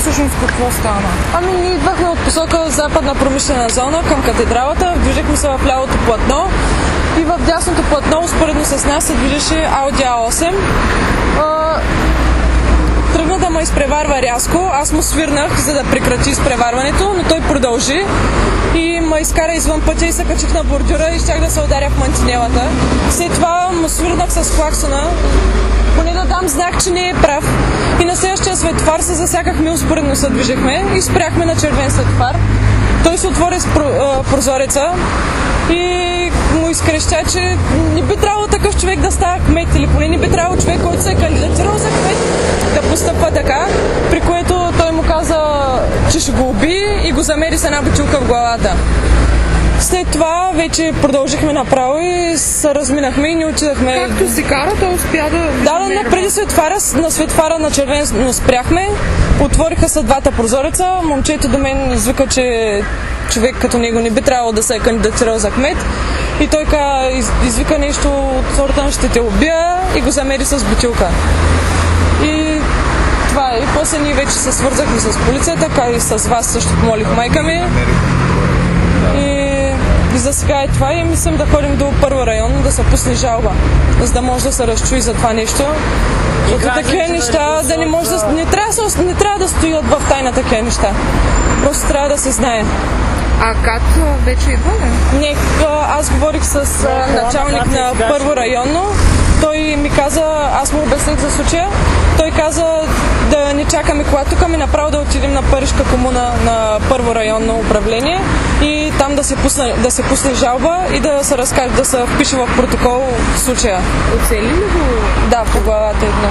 всъщност какво стана? Ами ние идвахме от посока западна промишлена зона към катедралата, движихме се в лявото платно и в дясното платно успоредно с нас се движеше Audi A8. Тръгна да ме изпреварва рязко, аз му свирнах, за да прекрати изпреварването, но той продължи и ме изкара извън пътя и се качих на бордюра и щях да се ударя в мантинелата. След това му свирнах с клаксона, поне да дам знак, че не е прав. И на следващия светофар се засякахме, успоредно се движихме и спряхме на червен светофар. Той се отвори с прозореца и му изкрещя, че не би трябвало такъв човек да става кмет, или поне не би трябвало човек, който се е кандидатирал за кмет, да постъпва така, при което той му каза, че ще го уби и го замери с една бутилка в главата. След това вече продължихме направо и се разминахме и не отидахме. Както си кара, той успя да... Да, преди светофара на червено спряхме, отвориха се двата прозореца, момчето до мен извика, че човек като него не би трябвало да се е кандидатирал за кмет и той извика нещо от сорта на ще те убия и го замери с бутилка. И това е. И после ние вече се свързахме с полицията, и с вас също помолих майка ми. И за сега е това и мислим да ходим до първо район, да се пусне жалба, за да може да се разчуи за това нещо. Защото такива неща да не може да... Не трябва да стоят в тайна такива неща. Просто трябва да се знае. А Кат вече идва ли? Не, аз говорих с началник на първо районно. Той ми каза, аз му обясних за случая, той каза да не чакаме кола тук, ми направо да отидем на Парижка комуна на първо районно управление и там да се пусне жалба и да се разкаже, да се впише в протокол в случая. Оцели ли го? Да, по главата едно.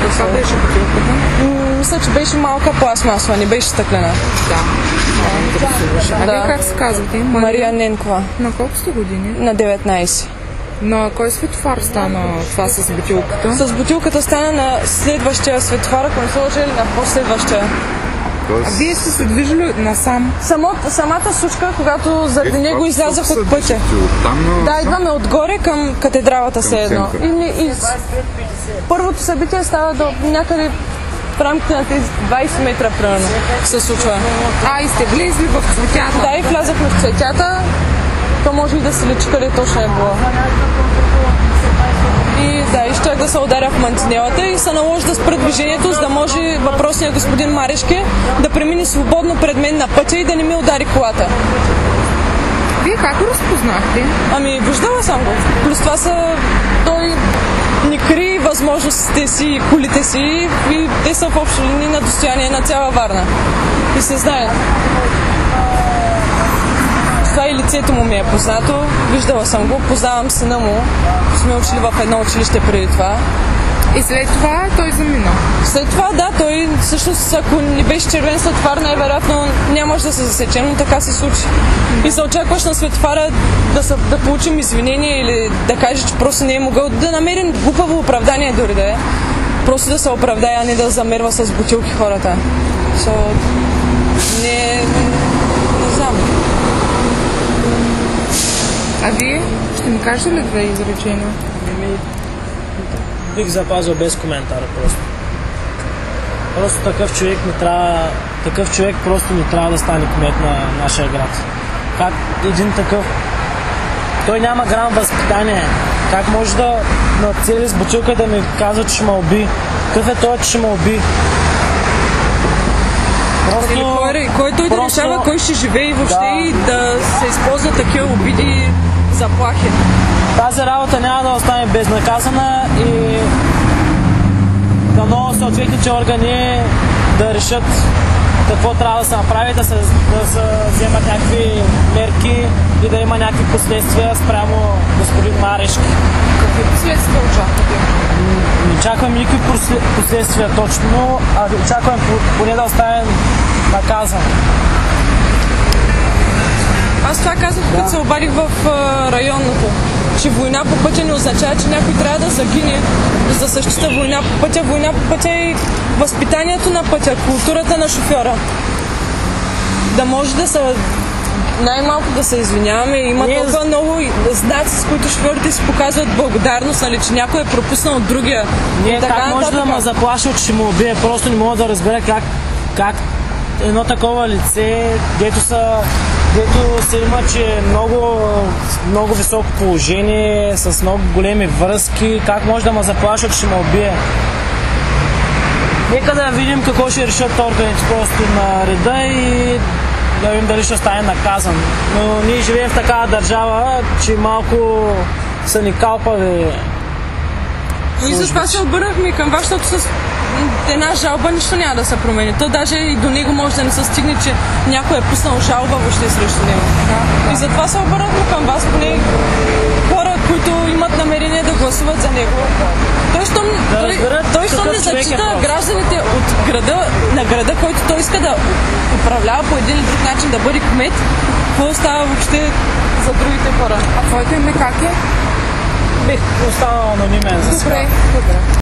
Каква беше бутилката? Мисля, че беше малка пластмасова, не беше стъклена. Да. А вие как се казвате? Мария Ненкова. На колко сте години? На 19. На кой светофар стана това с бутилката? С бутилката стана на следващия светофар, ако не се лъжа, или на последващия. А вие сте се движили насам? Самата сучка, когато заради него излязах от пътя. Да, идваме отгоре към катедралата все едно. И първото събитие става до някъде в рамките на тези 20 метра примерно се случва. И сте влезли в цветята? Да, и влязахме в цветята. То може и да се лечи къде точно е било. И да, и щях да се ударя в мантинелата и се наложи да спра движението, за да може въпросният господин Марешки да премине свободно пред мен на пътя и да не ми удари колата. Вие как го разпознахте? Ами, виждала съм го. Плюс това той не крие възможностите си и колите си и те са в общи линии на достояние на цяла Варна. И се знаят. Това и лицето му ми е познато, виждала съм го, познавам сина му, сме учили в едно училище преди това. И след това той замина? След това да, той всъщност ако не беше червен светофар, най-вероятно нямаше да се засечем, но така се случи. И се очакваш на светофара да получим извинение или да каже, че просто не е могъл да намерим глупаво оправдание дори да е. Просто да се оправдае, а не да замерва с бутилки хората. Не знам. А вие ще ми кажете ли две изречения? Бих запазил без коментар просто. Просто такъв човек просто не трябва да стане кмет на нашия град. Как един такъв... Той няма грам възпитание. Как може да нацели с бутилка да ми казва, че ще ме уби? Какъв е той, че ще ме уби? Кой той да решава кой ще живее и въобще и да се използва такива обиди и заплахи? Тази работа няма да остане безнаказана и дано съответните органи да решат какво трябва да се направи, да се вземат някакви мерки и да има някакви последствия спрямо господин Марешки. Какви последствия очаквате? Не чаквам никакви последствия точно, а очаквам поне да остане наказан. Аз това казах, като се обадих в районното, че война по пътя не означава, че някой трябва да загине, за да защита война по пътя. Война по пътя е възпитанието на пътя, културата на шофьора. Да може да се най-малко да се извиняваме. Има толкова много знаци, с които шофьорите си показват благодарност, нали, че някой е пропуснал от другия. Как може да ме заплаши, че ще му убие? Просто не мога да разбера как как едно такова лице, дето се има, че е много високо положение, с много големи връзки, как може да ме заплашва, че ще ме убие? Нека да видим какво ще решат органите просто на реда и да видим дали ще стане наказан. Но ние живеем в такава държава, че малко са ни калпави. И затова се обърнахме и към вас, защото с една жалба нищо няма да се промени. То даже и до него може да не се стигне, че някой е пуснал жалба въобще срещу него. И затова се обърнахме към вас, поне хора, които имат намерение да гласуват за него. Той щом не зачита гражданите от града, на града, който той иска да управлява по един или друг начин, да бъде кмет, какво става въобще за другите хора? А твоето име как е? Бих останал анонимен за сега. Добре.